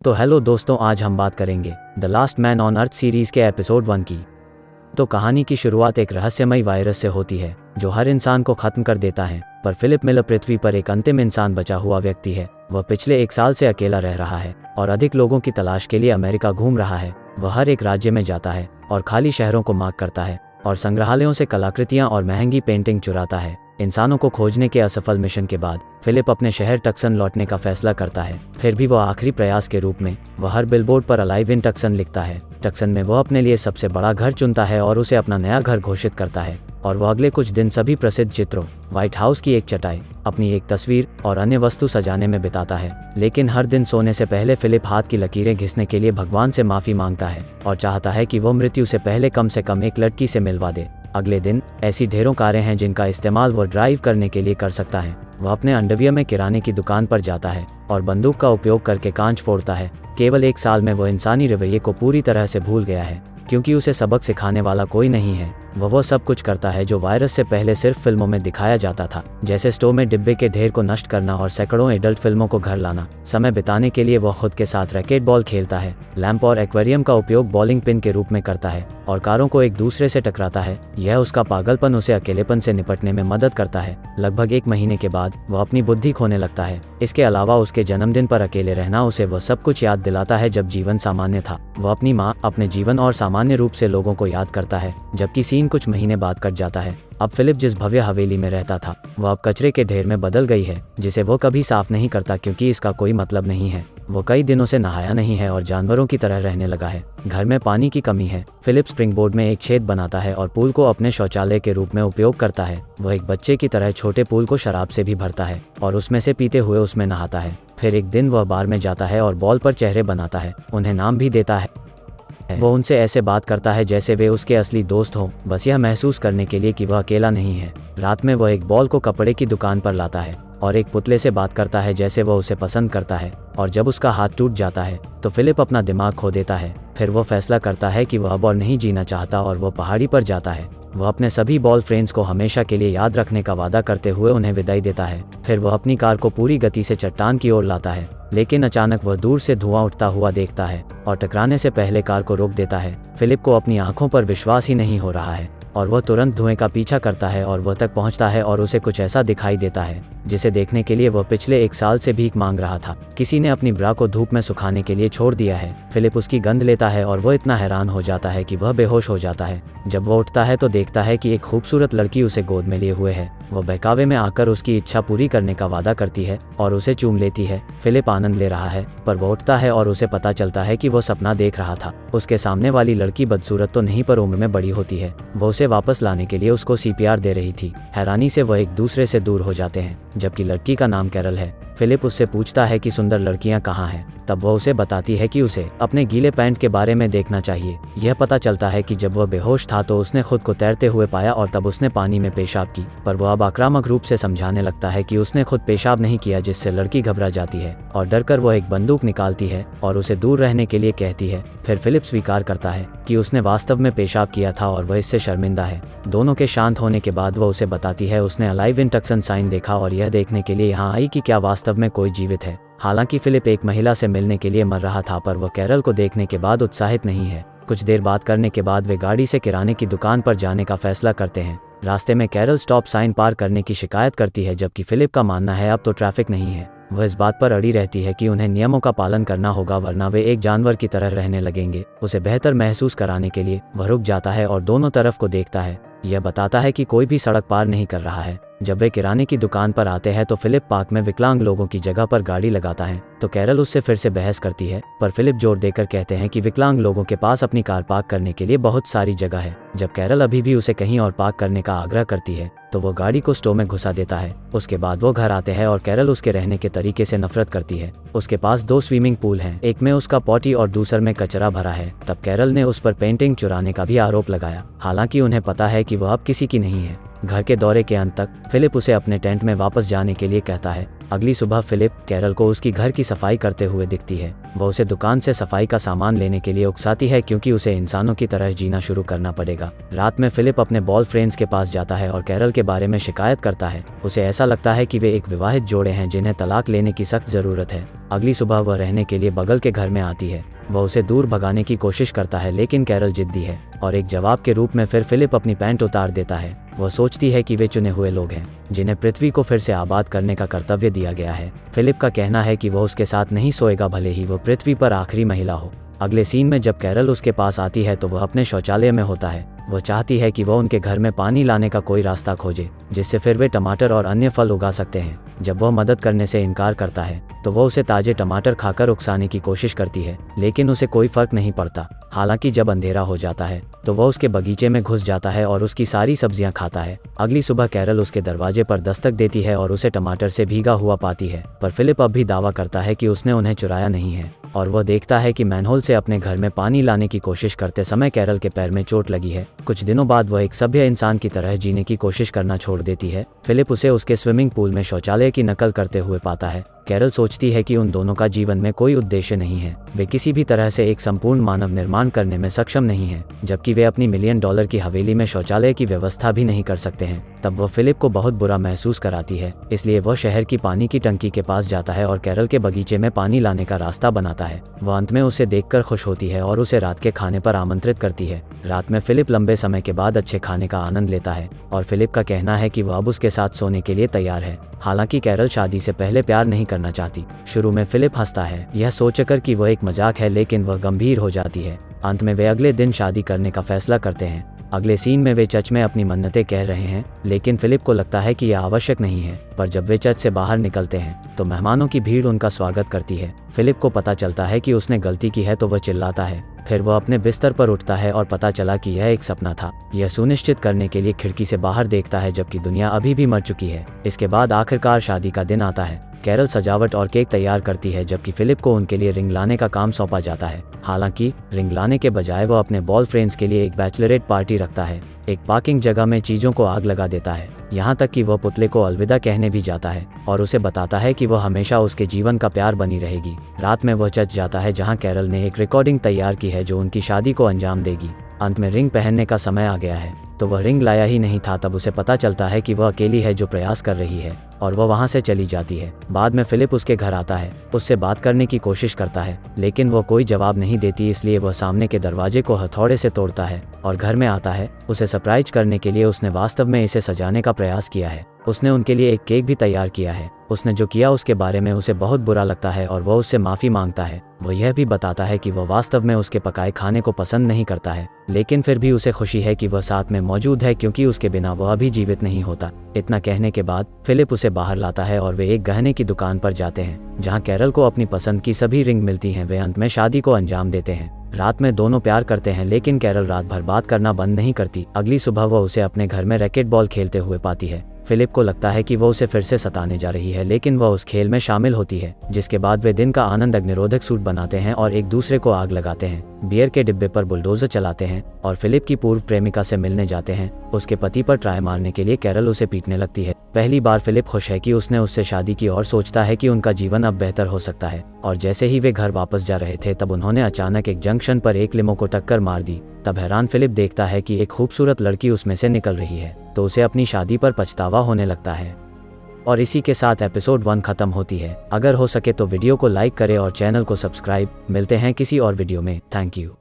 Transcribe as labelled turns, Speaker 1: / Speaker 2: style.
Speaker 1: तो हेलो दोस्तों, आज हम बात करेंगे the last man on earth series के एपिसोड 1 की। तो कहानी की शुरुआत एक रहस्यमयी वायरस से होती है जो हर इंसान को ख़त्म कर देता है, पर फिलिप मिलर पृथ्वी पर एक अंतिम इंसान बचा हुआ व्यक्ति है। वह पिछले 1 साल से अकेला रह रहा है और अधिक लोगों की तलाश के लिए अमेरिका घूम रहा है। वह हर एक राज्य में जाता है और खाली शहरों को मार्क करता है और संग्रहालयों से कलाकृतियाँ और महंगी पेंटिंग चुराता है। इंसानों को खोजने के असफल मिशन के बाद फिलिप अपने शहर टक्सन लौटने का फैसला करता है। फिर भी वह आखिरी प्रयास के रूप में वह हर बिलबोर्ड पर अलाइव इन टक्सन लिखता है। टक्सन में वह अपने लिए सबसे बड़ा घर चुनता है और उसे अपना नया घर घोषित करता है। और वह अगले कुछ दिन सभी प्रसिद्ध चित्रों, व्हाइट हाउस की एक चटाई, अपनी एक तस्वीर और अन्य वस्तु सजाने में बिताता है। लेकिन हर दिन सोने से पहले फिलिप हाथ की लकीरें घिसने के लिए भगवान से माफ़ी मांगता है और चाहता है कि वह मृत्यु से पहले कम से कम एक लड़की से मिलवा दे। अगले दिन ऐसी ढेरों कारें हैं जिनका इस्तेमाल वह ड्राइव करने के लिए कर सकता है। वह अपने अंडरवियर में किराने की दुकान पर जाता है और बंदूक का उपयोग करके कांच फोड़ता है। केवल 1 साल में वह इंसानी रवैये को पूरी तरह से भूल गया है, क्योंकि उसे सबक सिखाने वाला कोई नहीं है। वह सब कुछ करता है जो वायरस से पहले सिर्फ फिल्मों में दिखाया जाता था, जैसे स्टोव में डिब्बे के ढेर को नष्ट करना और सैकड़ों एडल्ट फिल्मों को घर लाना। समय बिताने के लिए वह खुद के साथ रैकेट बॉल खेलता है, लैंप और एक्वेरियम का उपयोग बॉलिंग पिन के रूप में करता है और कारों को एक दूसरे से टकराता है। यह उसका पागलपन उसे अकेलेपन से निपटने में मदद करता है। लगभग 1 महीने के बाद वह अपनी बुद्धि खोने लगता है। इसके अलावा उसके जन्मदिन पर अकेले रहना उसे वह सब कुछ याद दिलाता है जब जीवन सामान्य था। वह अपनी माँ, अपने जीवन और सामान्य रूप से लोगों को याद करता है, जबकि सीन कुछ महीने बाद कट जाता है। अब फिलिप जिस भव्य हवेली में रहता था वह अब कचरे के ढेर में बदल गई है, जिसे वो कभी साफ नहीं करता क्योंकि इसका कोई मतलब नहीं है। वो कई दिनों से नहाया नहीं है और जानवरों की तरह रहने लगा है। घर में पानी की कमी है। फिलिप स्प्रिंग बोर्ड में एक छेद बनाता है और पूल को अपने शौचालय के रूप में उपयोग करता है। वह एक बच्चे की तरह छोटे पूल को शराब से भी भरता है और उसमें से पीते हुए उसमें नहाता है। फिर एक दिन वह बार में जाता है और बॉल पर चेहरे बनाता है, उन्हें नाम भी देता है। वो उनसे ऐसे बात करता है जैसे वे उसके असली दोस्त हों, बस यह महसूस करने के लिए कि वह अकेला नहीं है। रात में वह एक बॉल को कपड़े की दुकान पर लाता है और एक पुतले से बात करता है जैसे वह उसे पसंद करता है। और जब उसका हाथ टूट जाता है तो फिलिप अपना दिमाग खो देता है। फिर वो फैसला करता है कि वह अब और नहीं जीना चाहता और वह पहाड़ी पर जाता है। वह अपने सभी बॉल फ्रेंड्स को हमेशा के लिए याद रखने का वादा करते हुए उन्हें विदाई देता है। फिर वह अपनी कार को पूरी गति से चट्टान की ओर लाता है, लेकिन अचानक वह दूर से धुआं उठता हुआ देखता है और टकराने से पहले कार को रोक देता है। फिलिप को अपनी आंखों पर विश्वास ही नहीं हो रहा है और वह तुरंत धुएं का पीछा करता है और वह तक पहुंचता है और उसे कुछ ऐसा दिखाई देता है जिसे देखने के लिए वह पिछले 1 साल से भीख मांग रहा था। किसी ने अपनी ब्रा को धूप में सुखाने के लिए छोड़ दिया है। फिलिप उसकी गंध लेता है और वह इतना हैरान हो जाता है कि वह बेहोश हो जाता है। जब वह उठता है तो देखता है कि एक खूबसूरत लड़की उसे गोद में लिए हुए है। वह बहकावे में आकर उसकी इच्छा पूरी करने का वादा करती है और उसे चूम लेती है। फिलिप आनंद ले रहा है, पर वह उठता है और उसे पता चलता है कि वह सपना देख रहा था। उसके सामने वाली लड़की बदसूरत तो नहीं, पर उम्र में बड़ी होती है। वह उसे वापस लाने के लिए उसको CPR दे रही थी। हैरानी से वह एक दूसरे से दूर हो जाते हैं, जबकि लड़की का नाम कैरल है। फिलिप उससे पूछता है कि सुंदर लड़कियां कहाँ हैं। तब वह उसे बताती है कि उसे अपने गीले पैंट के बारे में देखना चाहिए। यह पता चलता है कि जब वह बेहोश था तो उसने खुद को तैरते हुए पाया और तब उसने पानी में पेशाब की, पर वह अब आक्रामक रूप से समझाने लगता है कि उसने खुद पेशाब नहीं किया, जिससे लड़की घबरा जाती है और डरकर वह एक बंदूक निकालती है और उसे दूर रहने के लिए कहती है। फिर फिलिप स्वीकार करता है कि उसने वास्तव में पेशाब किया था और वह इससे शर्मिंदा है। दोनों के शांत होने के बाद वह उसे बताती है उसने अलाइव इन टक्सन साइन देखा और यह देखने के लिए यहाँ आई कि क्या वास्तव में कोई जीवित है। हालांकि फिलिप एक महिला से मिलने के लिए मर रहा था, पर वह कैरल को देखने के बाद उत्साहित नहीं है। कुछ देर बात करने के बाद वे गाड़ी से किराने की दुकान पर जाने का फैसला करते हैं। रास्ते में कैरल स्टॉप साइन पार करने की शिकायत करती है, जबकि फिलिप का मानना है अब तो ट्रैफिक नहीं है। वह इस बात पर अड़ी रहती है कि उन्हें नियमों का पालन करना होगा, वरना वे एक जानवर की तरह रहने लगेंगे। उसे बेहतर महसूस कराने के लिए वह रुक जाता है और दोनों तरफ को देखता है। यह बताता है कि कोई भी सड़क पार नहीं कर रहा है। जब वे किराने की दुकान पर आते हैं तो फिलिप पार्क में विकलांग लोगों की जगह पर गाड़ी लगाता है, तो कैरल उससे फिर से बहस करती है, पर फिलिप जोर देकर कहते हैं कि विकलांग लोगों के पास अपनी कार पार्क करने के लिए बहुत सारी जगह है। जब कैरल अभी भी उसे कहीं और पार्क करने का आग्रह करती है तो वो गाड़ी को स्टोव में घुसा देता है। उसके बाद वो घर आते हैं और कैरल उसके रहने के तरीके से नफरत करती है। उसके पास 2 स्विमिंग पूल हैं, एक में उसका पॉटी और दूसरे में कचरा भरा है। तब कैरल ने उस पर पेंटिंग चुराने का भी आरोप लगाया, हालांकि उन्हें पता है कि वह अब किसी की नहीं है। घर के दौरे के अंत तक फिलिप उसे अपने टेंट में वापस जाने के लिए कहता है। अगली सुबह फिलिप कैरल को उसकी घर की सफाई करते हुए दिखती है। वह उसे दुकान से सफाई का सामान लेने के लिए उकसाती है क्योंकि उसे इंसानों की तरह जीना शुरू करना पड़ेगा। रात में फिलिप अपने बॉयफ्रेंड्स के पास जाता है और कैरल के बारे में शिकायत करता है। उसे ऐसा लगता है कि वे एक विवाहित जोड़े हैं जिन्हें तलाक लेने की सख्त ज़रूरत है। अगली सुबह वह रहने के लिए बगल के घर में आती है। वह उसे दूर भगाने की कोशिश करता है लेकिन कैरल जिद्दी है और एक जवाब के रूप में फिर फिलिप अपनी पैंट उतार देता है। वह सोचती है कि वे चुने हुए लोग हैं जिन्हें पृथ्वी को फिर से आबाद करने का कर्तव्य दिया गया है। फिलिप का कहना है कि वह उसके साथ नहीं सोएगा भले ही वह पृथ्वी पर आखिरी महिला हो। अगले सीन में जब कैरल उसके पास आती है तो वह अपने शौचालय में होता है। वह चाहती है कि वह उनके घर में पानी लाने का कोई रास्ता खोजे जिससे फिर वे टमाटर और अन्य फल उगा सकते हैं। जब वह मदद करने से इनकार करता है तो वह उसे ताजे टमाटर खाकर उकसाने की कोशिश करती है लेकिन उसे कोई फर्क नहीं पड़ता। हालांकि जब अंधेरा हो जाता है तो वह उसके बगीचे में घुस जाता है और उसकी सारी सब्जियां खाता है। अगली सुबह कैरल उसके दरवाजे पर दस्तक देती है और उसे टमाटर से भीगा हुआ पाती है, पर फिलिप अब भी दावा करता है कि उसने उन्हें चुराया नहीं है और वह देखता है कि मैनहोल से अपने घर में पानी लाने की कोशिश करते समय कैरल के पैर में चोट लगी है। कुछ दिनों बाद वह एक सभ्य इंसान की तरह जीने की कोशिश करना छोड़ देती है। फिलिप उसे उसके स्विमिंग पूल में शौचालय की नकल करते हुए पाता है। कैरल सोचती है कि उन दोनों का जीवन में कोई उद्देश्य नहीं है, वे किसी भी तरह से एक संपूर्ण मानव निर्माण करने में सक्षम नहीं है, जबकि वे अपनी $1 मिलियन की हवेली में शौचालय की व्यवस्था भी नहीं कर सकते हैं। तब वह फिलिप को बहुत बुरा महसूस कराती है, इसलिए वह शहर की पानी की टंकी के पास जाता है और कैरल के बगीचे में पानी लाने का रास्ता बनाता है। वह अंत में उसे देखकर खुश होती है और उसे रात के खाने पर आमंत्रित करती है। रात में फिलिप लंबे समय के बाद अच्छे खाने का आनंद लेता है और फिलिप का कहना है कि वह अब उसके साथ सोने के लिए तैयार है। हालांकि कैरल शादी से पहले प्यार नहीं करना चाहती। शुरू में फिलिप हंसता है, यह सोचकर कि वह एक मजाक है, लेकिन वह गंभीर हो जाती है। अंत में वे अगले दिन शादी करने का फैसला करते हैं। अगले सीन में वे चर्च में अपनी मन्नतें कह रहे हैं, लेकिन फिलिप को लगता है कि यह आवश्यक नहीं है। पर जब वे चर्च से बाहर निकलते हैं तो मेहमानों की भीड़ उनका स्वागत करती है। फिलिप को पता चलता है कि उसने गलती की है तो वह चिल्लाता है। फिर वह अपने बिस्तर पर उठता है और पता चला कि यह एक सपना था। यह सुनिश्चित करने के लिए खिड़की से बाहर देखता है जबकि दुनिया अभी भी मर चुकी है। इसके बाद आखिरकार शादी का दिन आता है। कैरल सजावट और केक तैयार करती है जबकि फिलिप को उनके लिए रिंग लाने का काम सौंपा जाता है। हालांकि रिंग लाने के बजाय वह अपने बॉयफ्रेंड्स के लिए एक बैचलरेट पार्टी रखता है। एक पार्किंग जगह में चीजों को आग लगा देता है, यहाँ तक कि वह पुतले को अलविदा कहने भी जाता है और उसे बताता है कि वह हमेशा उसके जीवन का प्यार बनी रहेगी। रात में वह चर्च जाता है जहाँ कैरल ने एक रिकॉर्डिंग तैयार की है जो उनकी शादी को अंजाम देगी। अंत में रिंग पहनने का समय आ गया है तो वह रिंग लाया ही नहीं था। तब उसे पता चलता है कि वह अकेली है जो प्रयास कर रही है और वह वहां से चली जाती है। बाद में फिलिप उसके घर आता है, उससे बात करने की कोशिश करता है लेकिन वह कोई जवाब नहीं देती, इसलिए वह सामने के दरवाजे को हथौड़े से तोड़ता है और घर में आता है। उसे सरप्राइज करने के लिए उसने वास्तव में इसे सजाने का प्रयास किया है। उसने उनके लिए एक केक भी तैयार किया है। उसने जो किया उसके बारे में उसे बहुत बुरा लगता है और वह उससे माफ़ी मांगता है। वह यह भी बताता है कि वह वास्तव में उसके पकाए खाने को पसंद नहीं करता है, लेकिन फिर भी उसे खुशी है कि वह साथ में मौजूद है क्योंकि उसके बिना वह अभी जीवित नहीं होता। इतना कहने के बाद फिलिप उसे बाहर लाता है और वे एक गहने की दुकान पर जाते हैं जहां कैरल को अपनी पसंद की सभी रिंग मिलती हैं। वे अंत में शादी को अंजाम देते हैं। रात में दोनों प्यार करते हैं लेकिन कैरल रात भर बात करना बंद नहीं करती। अगली सुबह वह उसे अपने घर में रैकेट बॉल खेलते हुए पाती है। फिलिप को लगता है कि वह उसे फिर से सताने जा रही है, लेकिन वह उस खेल में शामिल होती है, जिसके बाद वे दिन का आनंद अग्निरोधक सूट बनाते हैं और एक दूसरे को आग लगाते हैं। बियर के डिब्बे पर बुलडोजर चलाते हैं और फिलिप की पूर्व प्रेमिका से मिलने जाते हैं। उसके पति पर ट्राई मारने के लिए कैरल उसे पीटने लगती है। पहली बार फिलिप खुश है कि उसने उससे शादी की और सोचता है कि उनका जीवन अब बेहतर हो सकता है। और जैसे ही वे घर वापस जा रहे थे तब उन्होंने अचानक एक जंक्शन पर एक लिमो को टक्कर मार दी। तब हैरान फिलिप देखता है कि एक खूबसूरत लड़की उसमें से निकल रही है, तो उसे अपनी शादी पर पछतावा होने लगता है। और इसी के साथ एपिसोड 1 खत्म होती है। अगर हो सके तो वीडियो को लाइक करें और चैनल को सब्सक्राइब। मिलते हैं किसी और वीडियो में। Thank you.